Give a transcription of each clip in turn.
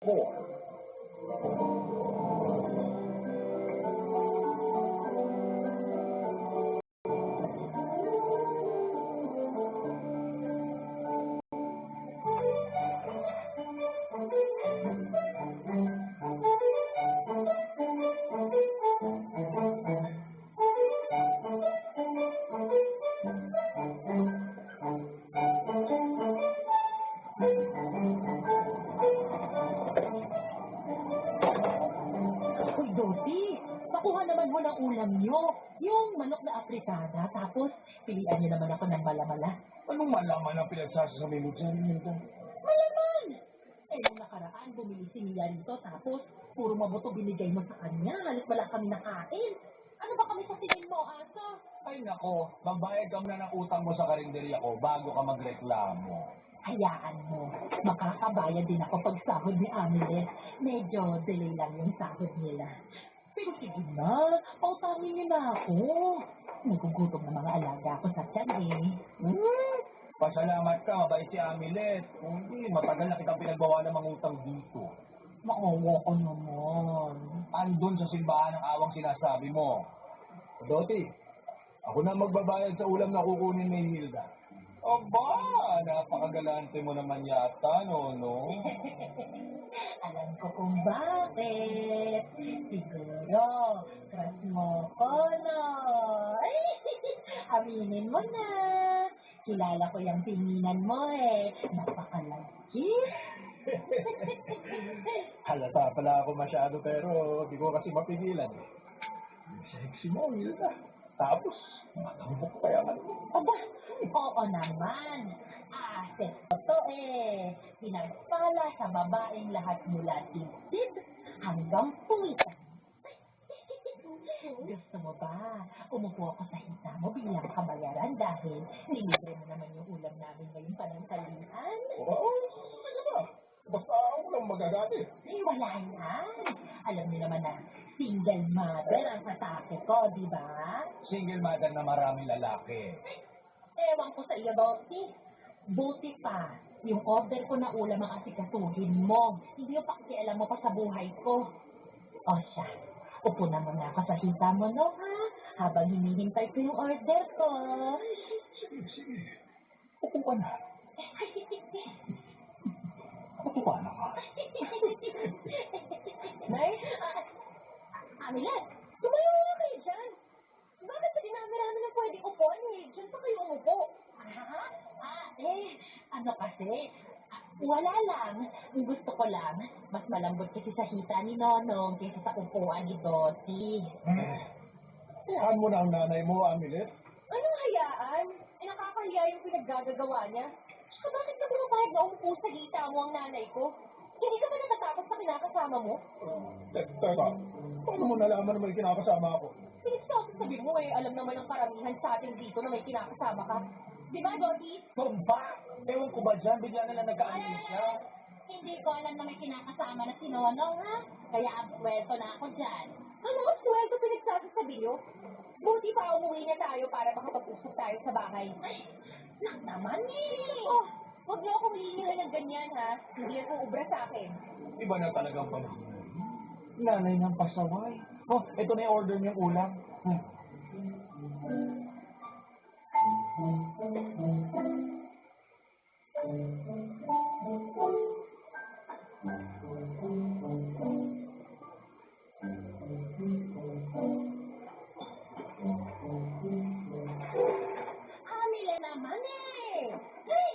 4. Uy, Doti, pakuha naman mo ng ulam nyo. Yung manok na apritada, tapos pilian niyo naman ako ng malamala. Anong malaman ang pinagsasasabi mo dyan, Hilda? Malaman! Eh, nung nakaraan, bumili si Mia rito, tapos puro mabuto binigay mo sa kanya. Halos wala kami nakain. Ano ba kami sa tingin mo, aso? Ay nako, magbayad ka muna ng utang mo sa karinderya ko bago ka magreklamo. Hayaan mo, makakabayad din ako pag sahod ni Amelie. Medyo delay lang yung sahod nila. Pero sige na, pautangin niyo na ako. Nagugutom na mga alaga ko sa tiyan eh. Pasalamat ka, mabait si Amilet. Kung hindi, matagal na kitang pinagbawa ng mga utang dito. Maawa ko naman. Andun sa simbahan ng awang sinasabi mo. Doti, ako na magbabayad sa ulam na kukunin ni Hilda. Aba, napakagalante mo naman yata, no? Alam ko kung bakit. Siguro, crush mo ko, no? Ay, aminin mo na. Kilala ko yung tinginan mo eh. Napakalagkit. Halata pala ako masyado pero di ko kasi mapigilan. Sexy mo, Hilda. Tapos, matambok pa yan. Aba, oo naman. Aset ko to eh. Pinagpala sa babaeng lahat mula titid hanggang puwitan. Gusto mo ba? Umupo ako sa hita mo bilang kabayaran dahil nilibre mo naman yung ulam namin ngayong panangkalian. Oo, ano ba? Basta ako lang magagati. Eh, wala yan. Alam niyo naman na single mother ang atake ko, di ba? Single mother na maraming lalaki. Ewan ko sa iyo, Dottie. Buti pa, yung order ko na ulam ang asikasuhin mo. Hindi yung pakialam mo pa sa buhay ko. O siya, upo na muna ako sa hita mo, no, ha? Habang hinihintay ko yung order ko. Sige. Upo ka na. Upo ka na ka. Nay, Amilet, tumayo na kayo dyan. Bakit sa dinami-rami na pwedeng upuan eh? Diyan pa kayo umupo. Ano kasi, wala lang. Gusto ko lang, mas malambot kasi sa hita ni Nonong kaysa sa upuan ni Dottie. Iyan mo na ang nanay mo, Amilet. Anong hayaan? Eh, nakakahiya yung pinaggagawa niya. Saka bakit ka pinapahid na umupo sa hita mo ang nanay ko? Hindi ka ba natatakot sa kinakasama mo? Teka, paano mo nalaman na may kinakasama ako? Pinagsasabi mo eh, alam naman ng karamihan sa atin dito na may kinakasama ka. Di ba, Dottie? Ba? Ewan ko ba dyan? Bigla na lang nagkaanin siya. Hindi ko alam na may kinakasama na si Nonong, ha? Kaya absuelto na ako dyan. Ano absuelto pinagsasabi niyo? Buti pa umuwi na tayo para makapag-usap tayo sa bahay. Ay, nak naman eh! Oh, huwag niyo akong hihingihan ng ganyan, ha? Hindi yan uubra sa akin. Iba na talagang panahon. Nanay ng pasaway. Oh, ito na yung order niyang ulam. Hamile naman eh! Hey!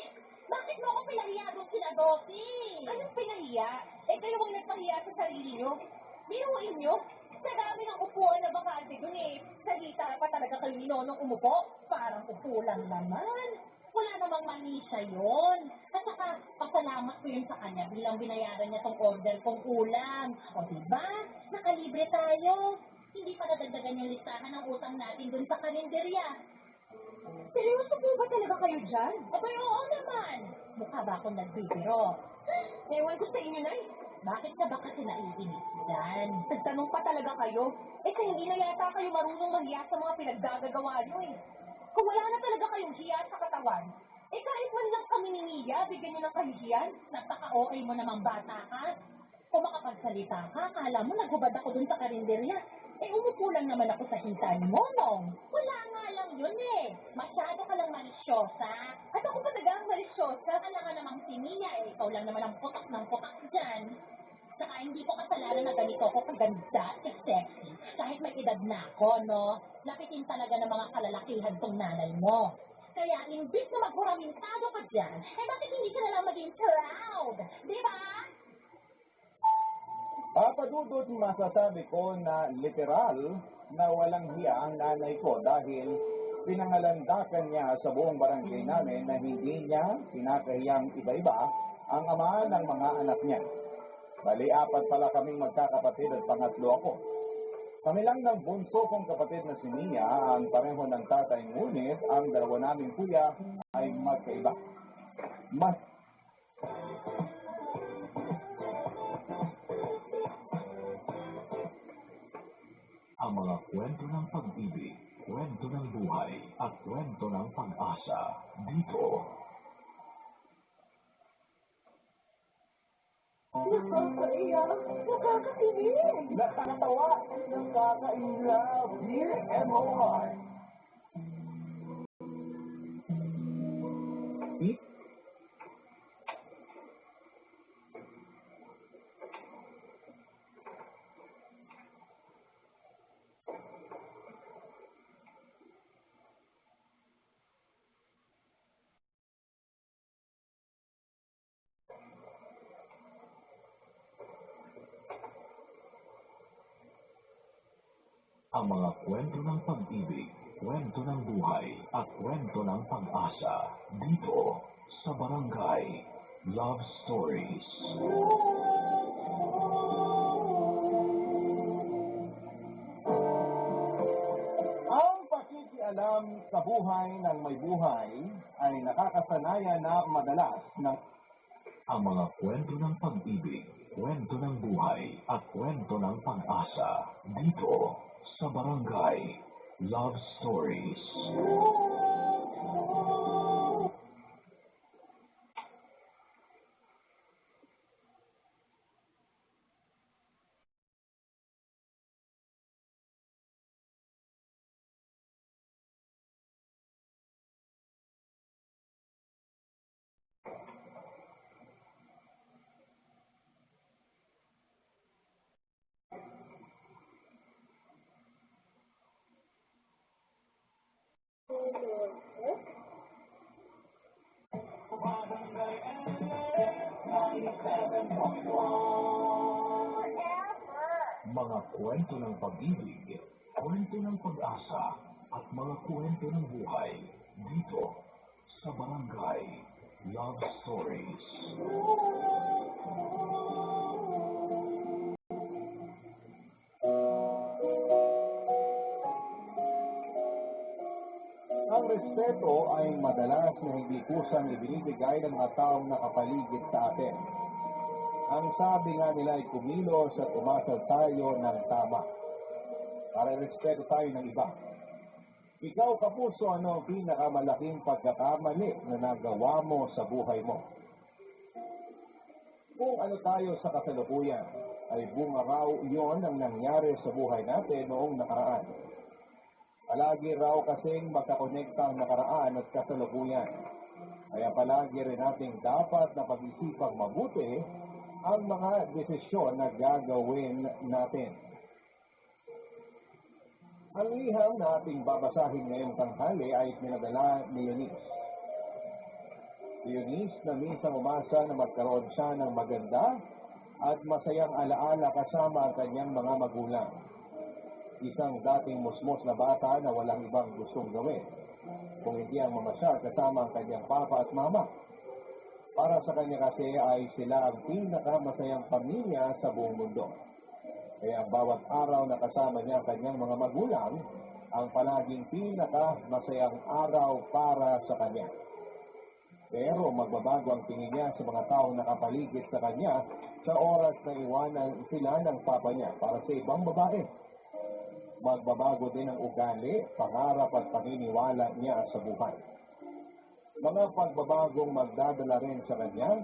Bakit mo ako pinahiya doon kina Dottie? Anong pinahiya? Eh kayo ang nagpahiya sa sarili nyo. Biruin nyo? Sa dami ng upuan na bakante doon eh. Sa hita pa talaga kayo ni Nonong umupo. Parang upo lang naman. Wala namang mali siya yun. At saka, pasalamat ko yun sa kanya bilang binayaran niya tong order kong ulam. O diba? Nakalibre tayo. Hindi pa nadagdagan yung listahan ng utang natin dun sa kalenderya. Seryoso po ba talaga kayo dyan? Abay, oo naman. Mukha ba akong nagbibiro? Ewan ko sa inyo, Nay. Bakit ka ba kasi naiinis dyan? Nagtanong pa talaga kayo. Eh, kaya hindi na yata kayo marunong maghiya sa mga pinaggagawa nyo eh. Kung wala na talaga kayong hiya sa katawan, eh kahit man lang kami ni Mia, bigyan nyo ng kahihiyan. Napaka-okay mo namang bata ka. Kung makapagsalita ka, akala mo naghubad ako dun sa karinderya. Umupo lang naman ako sa hintan mo, no? Wala nga lang yun eh. Masyado ka lang malisyosa. At ako pa talaga ang malisyosa. Alam nga namang si Mia ikaw lang naman ang putak ng putak dyan. Saka hindi ko kasalanan na ganito ako kaganda at sexy. Kahit may edad na ako, no? Lapitin talaga ng mga kalalakihan tong nanay mo. Kaya imbis na maghuramintado ka dyan, bakit hindi ka na lang maging proud? Di ba? Papadudot masasabi ko na literal na walang hiya ang nanay ko dahil pinangalandakan niya sa buong barangay namin na hindi niya pinakahiyang iba-iba ang ama ng mga anak niya. Bali, apat pala kaming magkakapatid at pangatlo ako. Kami lang ng bunso kong kapatid na si Mia ang pareho ng tatay, ngunit ang dalawa naming kuya ay magkaiba. Mas ang mga kwento ng pag-ibig, kwento ng buhay, at kwento ng pag-asa dito. Nakakaiyak, nakakakilig. nakakatawa, nakaka-inlove, dear MOR. Ang mga kwento ng pag-ibig, kwento ng buhay, at kwento ng pag-asa dito sa Barangay Love Stories. Ang pakikialam sa buhay ng may buhay ay nakakasanayan na madalas ng Ang mga kwento ng pag-ibig, kwento ng buhay, at kwento ng pag-asa dito sa Barangay Love Stories. Mga kwento ng pag-ibig, kwento ng pag-asa, at mga kwento ng buhay dito sa Barangay Love Stories. ang respeto ay madalas na hindi kusang ibinibigay ng mga taong nakapaligid sa atin. Ang sabi nga nila ay kumilos at umasa tayo ng tama para respeto tayo ng iba. Ikaw, kapuso, ano ang pinakamalaking pagkakamali na nagawa mo sa buhay mo? Kung ano tayo sa kasalukuyan, ay bunga raw iyon ang nangyari sa buhay natin noong nakaraan. Palagi raw kasing magkakonekta ang nakaraan at kasalukuyan. Kaya palagi rin nating dapat na pag-isipang mabuti ang mga desisyon na gagawin natin. Ang liham na ating babasahin ngayong tanghali ay pinadala ni Eunice. Eunice na minsan umasa na magkaroon siya ng maganda at masayang alaala kasama ang kanyang mga magulang. Isang dating musmos na bata na walang ibang gustong gawin, kung hindi ang mamasyal kasama ang kanyang papa at mama. Para sa kanya kasi ay sila ang pinakamasayang pamilya sa buong mundo. Kaya ang bawat araw na kasama niya ang kanyang mga magulang, ang palaging pinakamasayang araw para sa kanya. Pero magbabago ang tingin niya sa mga taong nakapaligid sa kanya sa oras na iwanan sila ng papa niya para sa ibang babae. Magbabago din ang ugali, pangarap at paniniwala niya sa buhay. Mga pagbabagong magdadala rin sa kanya